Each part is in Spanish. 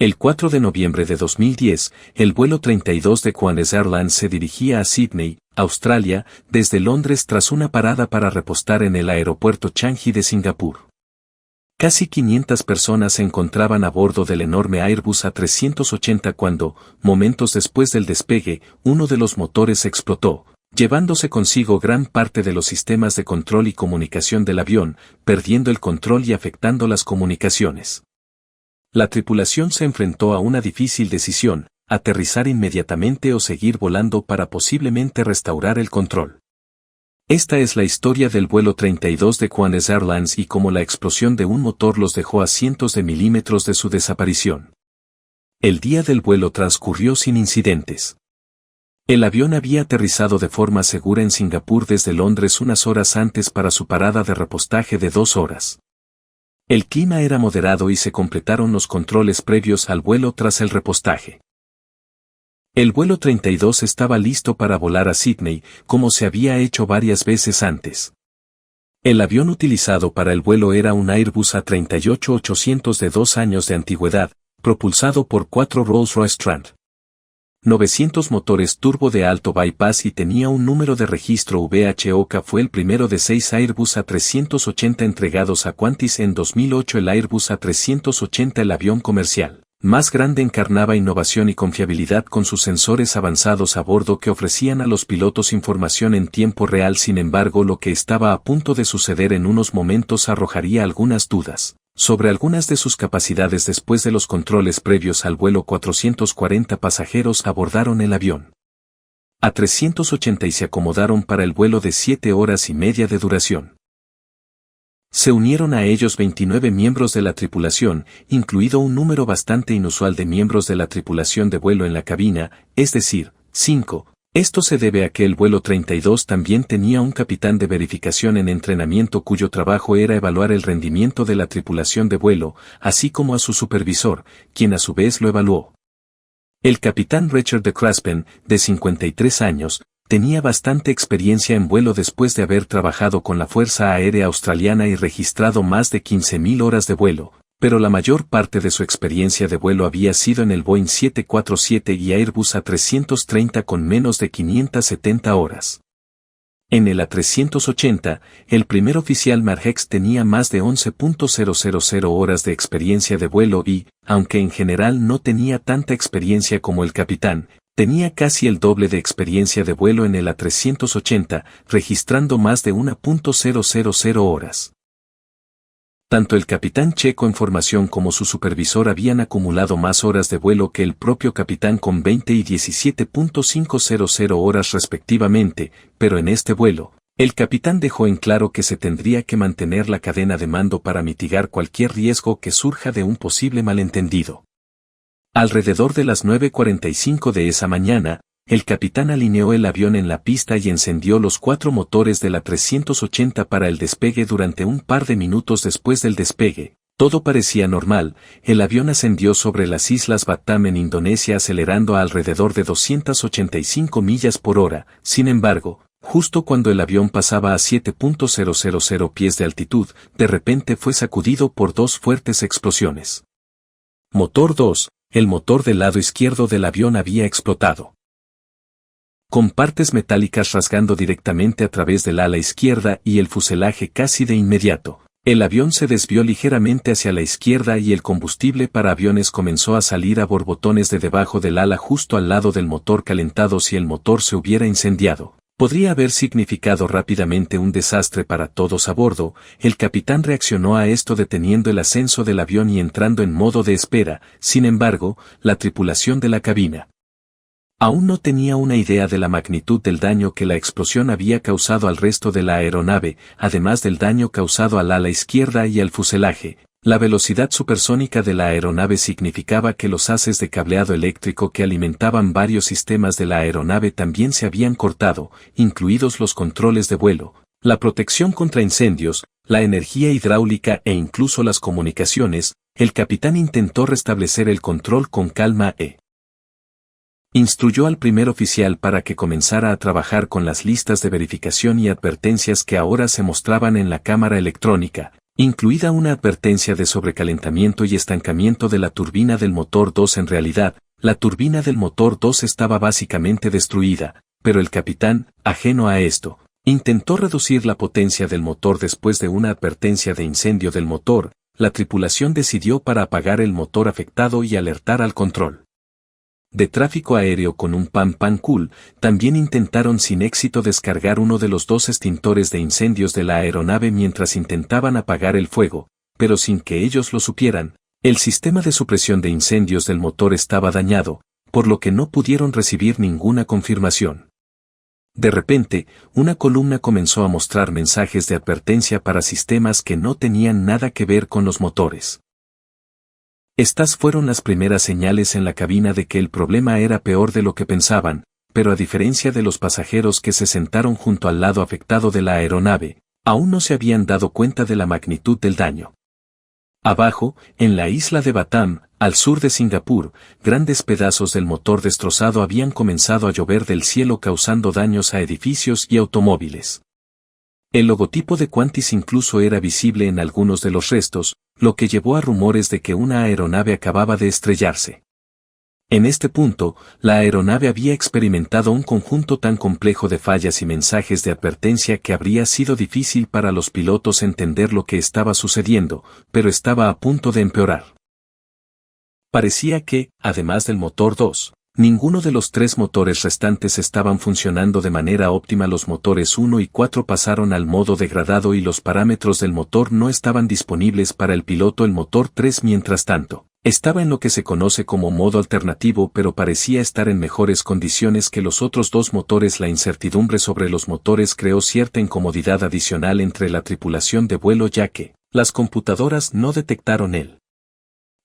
El 4 de noviembre de 2010, el vuelo 32 de Qantas Airlines se dirigía a Sydney, Australia, desde Londres tras una parada para repostar en el aeropuerto Changi de Singapur. Casi 500 personas se encontraban a bordo del enorme Airbus A380 cuando, momentos después del despegue, uno de los motores explotó, llevándose consigo gran parte de los sistemas de control y comunicación del avión, perdiendo el control y afectando las comunicaciones. La tripulación se enfrentó a una difícil decisión: aterrizar inmediatamente o seguir volando para posiblemente restaurar el control. Esta es la historia del vuelo 32 de Qantas Airlines y cómo la explosión de un motor los dejó a cientos de milímetros de su desaparición. El día del vuelo transcurrió sin incidentes. El avión había aterrizado de forma segura en Singapur desde Londres unas horas antes para su parada de repostaje de 2 horas. El clima era moderado y se completaron los controles previos al vuelo tras el repostaje. El vuelo 32 estaba listo para volar a Sydney, como se había hecho varias veces antes. El avión utilizado para el vuelo era un Airbus A380-800 de 2 años de antigüedad, propulsado por 4 Rolls-Royce Trent 900 motores turbo de alto bypass y tenía un número de registro VHOK. Fue el primero de 6 Airbus A380 entregados a Qantas en 2008. El Airbus A380, el avión comercial más grande, encarnaba innovación y confiabilidad con sus sensores avanzados a bordo que ofrecían a los pilotos información en tiempo real. Sin embargo, lo que estaba a punto de suceder en unos momentos arrojaría algunas dudas sobre algunas de sus capacidades. Después de los controles previos al vuelo, 440 pasajeros abordaron el avión A380 y se acomodaron para el vuelo de 7 horas y media de duración. Se unieron a ellos 29 miembros de la tripulación, incluido un número bastante inusual de miembros de la tripulación de vuelo en la cabina, es decir, 5. Esto se debe a que el vuelo 32 también tenía un capitán de verificación en entrenamiento cuyo trabajo era evaluar el rendimiento de la tripulación de vuelo, así como a su supervisor, quien a su vez lo evaluó. El capitán Richard de Craspen, de 53 años, tenía bastante experiencia en vuelo después de haber trabajado con la Fuerza Aérea Australiana y registrado más de 15.000 horas de vuelo, pero la mayor parte de su experiencia de vuelo había sido en el Boeing 747 y Airbus A330 con menos de 570 horas. En el A380, el primer oficial Mark Hicks tenía más de 11.000 horas de experiencia de vuelo y, aunque en general no tenía tanta experiencia como el capitán, tenía casi el doble de experiencia de vuelo en el A380, registrando más de 1.000 horas. Tanto el capitán checo en formación como su supervisor habían acumulado más horas de vuelo que el propio capitán, con 20 y 17.500 horas respectivamente, pero en este vuelo, el capitán dejó en claro que se tendría que mantener la cadena de mando para mitigar cualquier riesgo que surja de un posible malentendido. Alrededor de las 9:45 de esa mañana, el capitán alineó el avión en la pista y encendió los 4 motores de la 380 para el despegue. Durante un par de minutos después del despegue, todo parecía normal. El avión ascendió sobre las islas Batam en Indonesia acelerando a alrededor de 285 millas por hora. Sin embargo, justo cuando el avión pasaba a 7.000 pies de altitud, de repente fue sacudido por 2 fuertes explosiones. Motor 2, el motor del lado izquierdo del avión había explotado, con partes metálicas rasgando directamente a través del ala izquierda y el fuselaje. Casi de inmediato, el avión se desvió ligeramente hacia la izquierda y el combustible para aviones comenzó a salir a borbotones de debajo del ala justo al lado del motor calentado. Si el motor se hubiera incendiado, podría haber significado rápidamente un desastre para todos a bordo. El capitán reaccionó a esto deteniendo el ascenso del avión y entrando en modo de espera. Sin embargo, la tripulación de la cabina aún no tenía una idea de la magnitud del daño que la explosión había causado al resto de la aeronave, además del daño causado al ala izquierda y al fuselaje. La velocidad supersónica de la aeronave significaba que los haces de cableado eléctrico que alimentaban varios sistemas de la aeronave también se habían cortado, incluidos los controles de vuelo, la protección contra incendios, la energía hidráulica e incluso las comunicaciones. El capitán intentó restablecer el control con calma instruyó al primer oficial para que comenzara a trabajar con las listas de verificación y advertencias que ahora se mostraban en la cámara electrónica. incluida una advertencia de sobrecalentamiento y estancamiento de la turbina del motor 2. En realidad, la turbina del motor 2 estaba básicamente destruida, pero el capitán, ajeno a esto, intentó reducir la potencia del motor después de una advertencia de incendio del motor. La tripulación decidió para apagar el motor afectado y alertar al control de tráfico aéreo con un pan cool. También intentaron sin éxito descargar uno de los dos extintores de incendios de la aeronave mientras intentaban apagar el fuego, pero sin que ellos lo supieran, el sistema de supresión de incendios del motor estaba dañado, por lo que no pudieron recibir ninguna confirmación. De repente, una columna comenzó a mostrar mensajes de advertencia para sistemas que no tenían nada que ver con los motores. Estas fueron las primeras señales en la cabina de que el problema era peor de lo que pensaban, pero a diferencia de los pasajeros que se sentaron junto al lado afectado de la aeronave, aún no se habían dado cuenta de la magnitud del daño. Abajo, en la isla de Batam, al sur de Singapur, grandes pedazos del motor destrozado habían comenzado a llover del cielo causando daños a edificios y automóviles. El logotipo de Qantas incluso era visible en algunos de los restos, lo que llevó a rumores de que una aeronave acababa de estrellarse. En este punto, la aeronave había experimentado un conjunto tan complejo de fallas y mensajes de advertencia que habría sido difícil para los pilotos entender lo que estaba sucediendo, pero estaba a punto de empeorar. Parecía que, además del motor 2, ninguno de los 3 motores restantes estaban funcionando de manera óptima. Los motores 1 y 4 pasaron al modo degradado y los parámetros del motor no estaban disponibles para el piloto. El motor 3, mientras tanto, estaba en lo que se conoce como modo alternativo, pero parecía estar en mejores condiciones que los otros 2 motores. La incertidumbre sobre los motores creó cierta incomodidad adicional entre la tripulación de vuelo, ya que las computadoras no detectaron el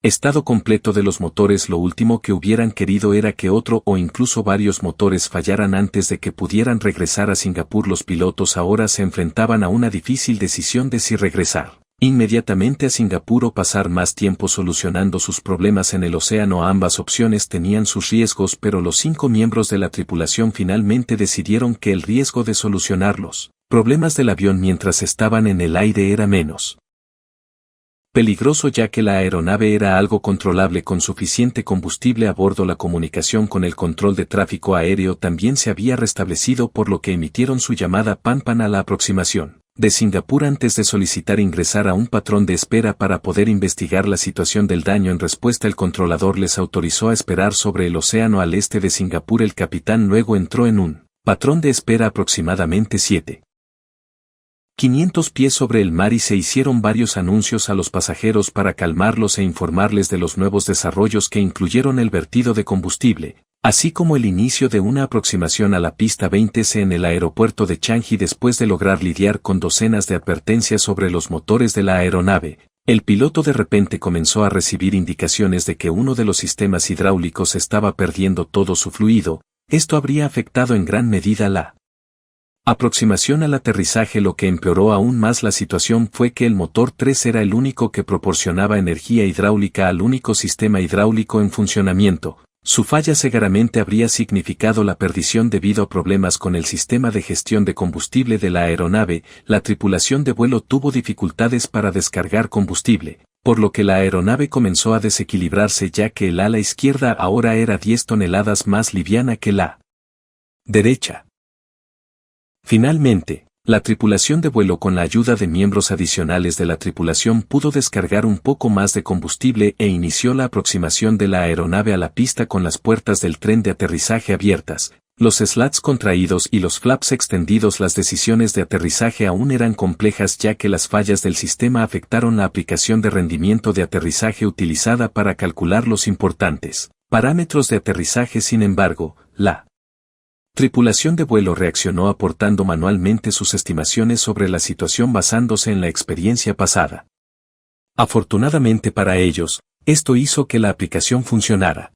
estado completo de los motores. Lo último que hubieran querido era que otro o incluso varios motores fallaran antes de que pudieran regresar a Singapur. Los pilotos ahora se enfrentaban a una difícil decisión de si regresar inmediatamente a Singapur o pasar más tiempo solucionando sus problemas en el océano. Ambas opciones tenían sus riesgos, pero los 5 miembros de la tripulación finalmente decidieron que el riesgo de solucionar los problemas del avión mientras estaban en el aire era menos peligroso, ya que la aeronave era algo controlable con suficiente combustible a bordo. La comunicación con el control de tráfico aéreo también se había restablecido, por lo que emitieron su llamada pan a la aproximación de Singapur antes de solicitar ingresar a un patrón de espera para poder investigar la situación del daño. En respuesta, el controlador les autorizó a esperar sobre el océano al este de Singapur. El capitán luego entró en un patrón de espera aproximadamente 500 pies sobre el mar y se hicieron varios anuncios a los pasajeros para calmarlos e informarles de los nuevos desarrollos que incluyeron el vertido de combustible, así como el inicio de una aproximación a la pista 20C en el aeropuerto de Changi. Después de lograr lidiar con docenas de advertencias sobre los motores de la aeronave, el piloto de repente comenzó a recibir indicaciones de que uno de los sistemas hidráulicos estaba perdiendo todo su fluido. Esto habría afectado en gran medida la aproximación al aterrizaje. Lo que empeoró aún más la situación fue que el motor 3 era el único que proporcionaba energía hidráulica al único sistema hidráulico en funcionamiento. Su falla severamente habría significado la perdición debido a problemas con el sistema de gestión de combustible de la aeronave. La tripulación de vuelo tuvo dificultades para descargar combustible, por lo que la aeronave comenzó a desequilibrarse, ya que el ala izquierda ahora era 10 toneladas más liviana que la derecha. Finalmente, la tripulación de vuelo, con la ayuda de miembros adicionales de la tripulación, pudo descargar un poco más de combustible e inició la aproximación de la aeronave a la pista con las puertas del tren de aterrizaje abiertas, los slats contraídos y los flaps extendidos. Las decisiones de aterrizaje aún eran complejas, ya que las fallas del sistema afectaron la aplicación de rendimiento de aterrizaje utilizada para calcular los importantes parámetros de aterrizaje. Sin embargo, la tripulación de vuelo reaccionó aportando manualmente sus estimaciones sobre la situación basándose en la experiencia pasada. Afortunadamente para ellos, esto hizo que la aplicación funcionara.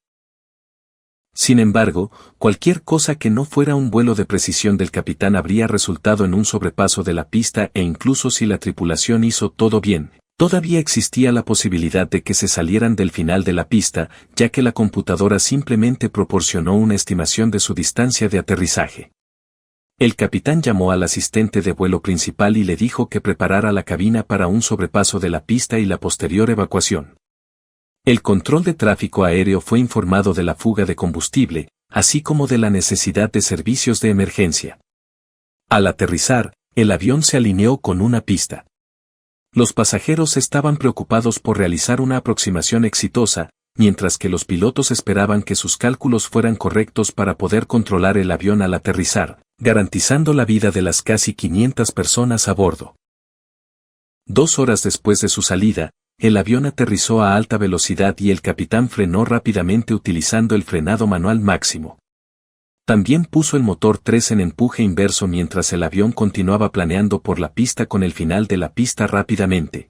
Sin embargo, cualquier cosa que no fuera un vuelo de precisión del capitán habría resultado en un sobrepaso de la pista, e incluso si la tripulación hizo todo bien, todavía existía la posibilidad de que se salieran del final de la pista, ya que la computadora simplemente proporcionó una estimación de su distancia de aterrizaje. El capitán llamó al asistente de vuelo principal y le dijo que preparara la cabina para un sobrepaso de la pista y la posterior evacuación. El control de tráfico aéreo fue informado de la fuga de combustible, así como de la necesidad de servicios de emergencia. Al aterrizar, el avión se alineó con una pista. Los pasajeros estaban preocupados por realizar una aproximación exitosa, mientras que los pilotos esperaban que sus cálculos fueran correctos para poder controlar el avión al aterrizar, garantizando la vida de las casi 500 personas a bordo. 2 horas después de su salida, el avión aterrizó a alta velocidad y el capitán frenó rápidamente utilizando el frenado manual máximo. También puso el motor 3 en empuje inverso mientras el avión continuaba planeando por la pista con el final de la pista rápidamente.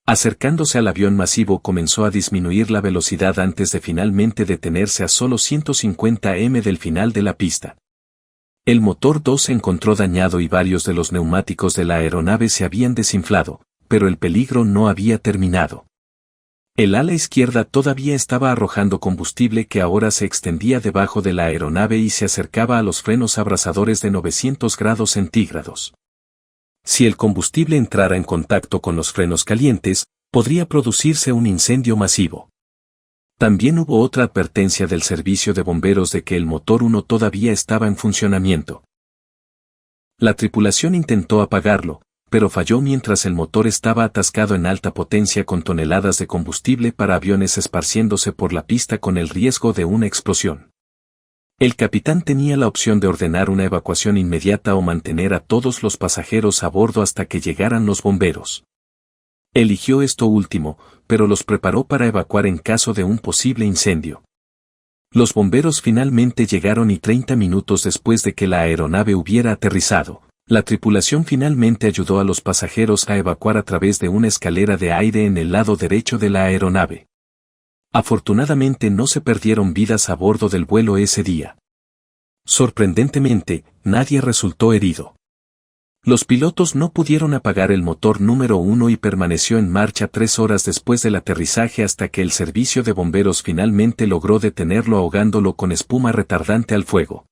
Acercándose al avión masivo comenzó a disminuir la velocidad antes de finalmente detenerse a solo 150 m del final de la pista. El motor 2 se encontró dañado y varios de los neumáticos de la aeronave se habían desinflado, pero el peligro no había terminado. El ala izquierda todavía estaba arrojando combustible que ahora se extendía debajo de la aeronave y se acercaba a los frenos abrasadores de 900 grados centígrados. Si el combustible entrara en contacto con los frenos calientes, podría producirse un incendio masivo. También hubo otra advertencia del servicio de bomberos de que el motor 1 todavía estaba en funcionamiento. La tripulación intentó apagarlo, pero falló mientras el motor estaba atascado en alta potencia con toneladas de combustible para aviones esparciéndose por la pista con el riesgo de una explosión. El capitán tenía la opción de ordenar una evacuación inmediata o mantener a todos los pasajeros a bordo hasta que llegaran los bomberos. Eligió esto último, pero los preparó para evacuar en caso de un posible incendio. Los bomberos finalmente llegaron y 30 minutos después de que la aeronave hubiera aterrizado, la tripulación finalmente ayudó a los pasajeros a evacuar a través de una escalera de aire en el lado derecho de la aeronave. Afortunadamente no se perdieron vidas a bordo del vuelo ese día. Sorprendentemente, nadie resultó herido. Los pilotos no pudieron apagar el motor número 1 y permaneció en marcha 3 horas después del aterrizaje hasta que el servicio de bomberos finalmente logró detenerlo ahogándolo con espuma retardante al fuego.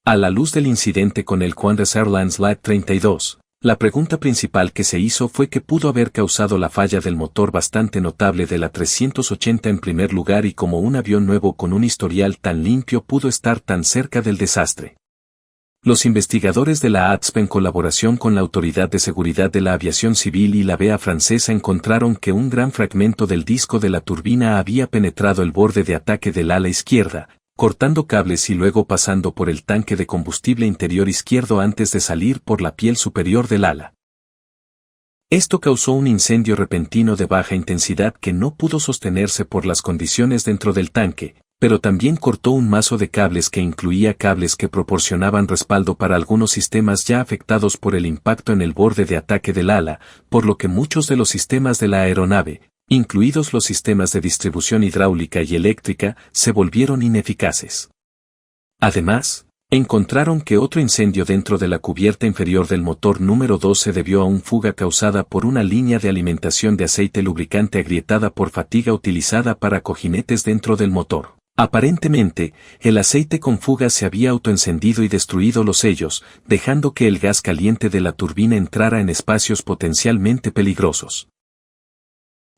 A la luz del incidente con el Qantas Airlines Flight 32, la pregunta principal que se hizo fue qué pudo haber causado la falla del motor bastante notable de la 380 en primer lugar y cómo un avión nuevo con un historial tan limpio pudo estar tan cerca del desastre. Los investigadores de la ATSP en colaboración con la Autoridad de Seguridad de la Aviación Civil y la BEA francesa encontraron que un gran fragmento del disco de la turbina había penetrado el borde de ataque del ala izquierda, cortando cables y luego pasando por el tanque de combustible interior izquierdo antes de salir por la piel superior del ala. Esto causó un incendio repentino de baja intensidad que no pudo sostenerse por las condiciones dentro del tanque, pero también cortó un mazo de cables que incluía cables que proporcionaban respaldo para algunos sistemas ya afectados por el impacto en el borde de ataque del ala, por lo que muchos de los sistemas de la aeronave, incluidos los sistemas de distribución hidráulica y eléctrica, se volvieron ineficaces. Además, encontraron que otro incendio dentro de la cubierta inferior del motor número 2 se debió a una fuga causada por una línea de alimentación de aceite lubricante agrietada por fatiga utilizada para cojinetes dentro del motor. Aparentemente, el aceite con fuga se había autoencendido y destruido los sellos, dejando que el gas caliente de la turbina entrara en espacios potencialmente peligrosos.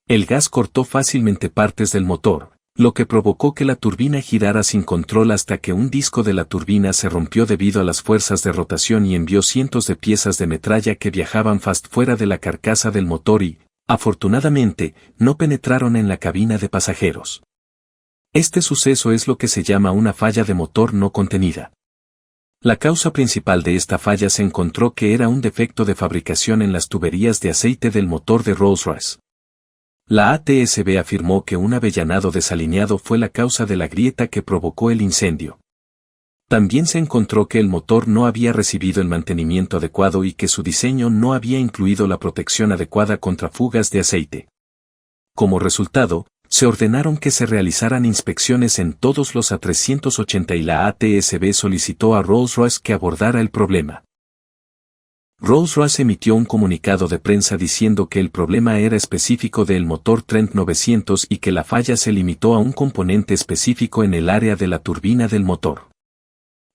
El gas cortó fácilmente partes del motor, lo que provocó que la turbina girara sin control hasta que un disco de la turbina se rompió debido a las fuerzas de rotación y envió cientos de piezas de metralla que viajaban fast fuera de la carcasa del motor y, afortunadamente, no penetraron en la cabina de pasajeros. Este suceso es lo que se llama una falla de motor no contenida. La causa principal de esta falla se encontró que era un defecto de fabricación en las tuberías de aceite del motor de Rolls-Royce. La ATSB afirmó que un avellanado desalineado fue la causa de la grieta que provocó el incendio. También se encontró que el motor no había recibido el mantenimiento adecuado y que su diseño no había incluido la protección adecuada contra fugas de aceite. Como resultado, se ordenaron que se realizaran inspecciones en todos los A380 y la ATSB solicitó a Rolls-Royce que abordara el problema. Rolls-Royce emitió un comunicado de prensa diciendo que el problema era específico del motor Trent 900 y que la falla se limitó a un componente específico en el área de la turbina del motor.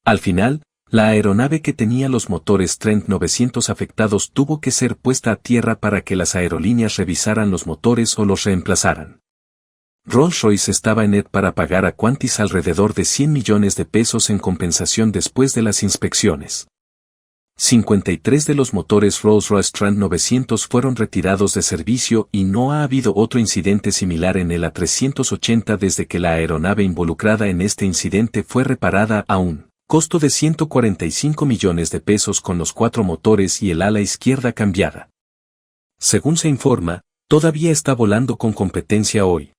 Al final, La aeronave que tenía los motores Trent 900 afectados tuvo que ser puesta a tierra para que las aerolíneas revisaran los motores o los reemplazaran. Rolls-Royce estaba en para pagar a Qantas alrededor de 100 millones de pesos en compensación después de las inspecciones. 53 de los motores Rolls-Royce Trent 900 fueron retirados de servicio y no ha habido otro incidente similar en el A380 desde que la aeronave involucrada en este incidente fue reparada a un costo de 145 millones de pesos con los 4 motores y el ala izquierda cambiada. Según se informa, todavía está volando con competencia hoy.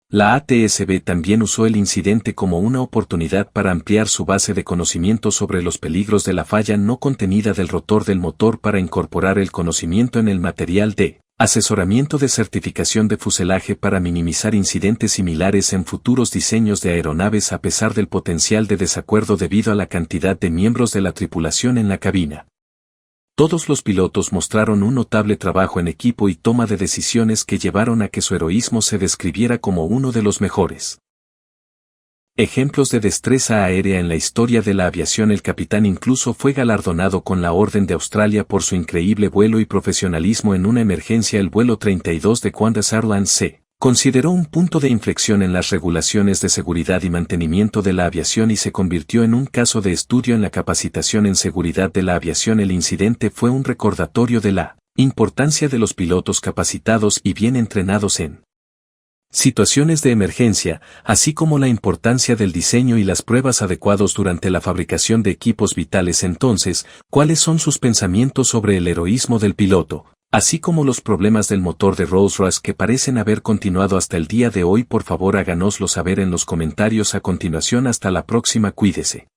La ATSB también usó el incidente como una oportunidad para ampliar su base de conocimiento sobre los peligros de la falla no contenida del rotor del motor para incorporar el conocimiento en el material de asesoramiento de certificación de fuselaje para minimizar incidentes similares en futuros diseños de aeronaves a pesar del potencial de desacuerdo debido a la cantidad de miembros de la tripulación en la cabina. Todos los pilotos mostraron un notable trabajo en equipo y toma de decisiones que llevaron a que su heroísmo se describiera como uno de los mejores. Ejemplos de destreza aérea en la historia de la aviación. El capitán incluso fue galardonado con la Orden de Australia por su increíble vuelo y profesionalismo en una emergencia. El vuelo 32 de Qantas Airlines se consideró un punto de inflexión en las regulaciones de seguridad y mantenimiento de la aviación y se convirtió en un caso de estudio en la capacitación en seguridad de la aviación. El incidente fue un recordatorio de la importancia de los pilotos capacitados y bien entrenados en situaciones de emergencia, así como la importancia del diseño y las pruebas adecuados durante la fabricación de equipos vitales. Entonces, ¿cuáles son sus pensamientos sobre el heroísmo del piloto, así como los problemas del motor de Rolls-Royce que parecen haber continuado hasta el día de hoy? Por favor háganoslo saber en los comentarios a continuación. Hasta la próxima, cuídese.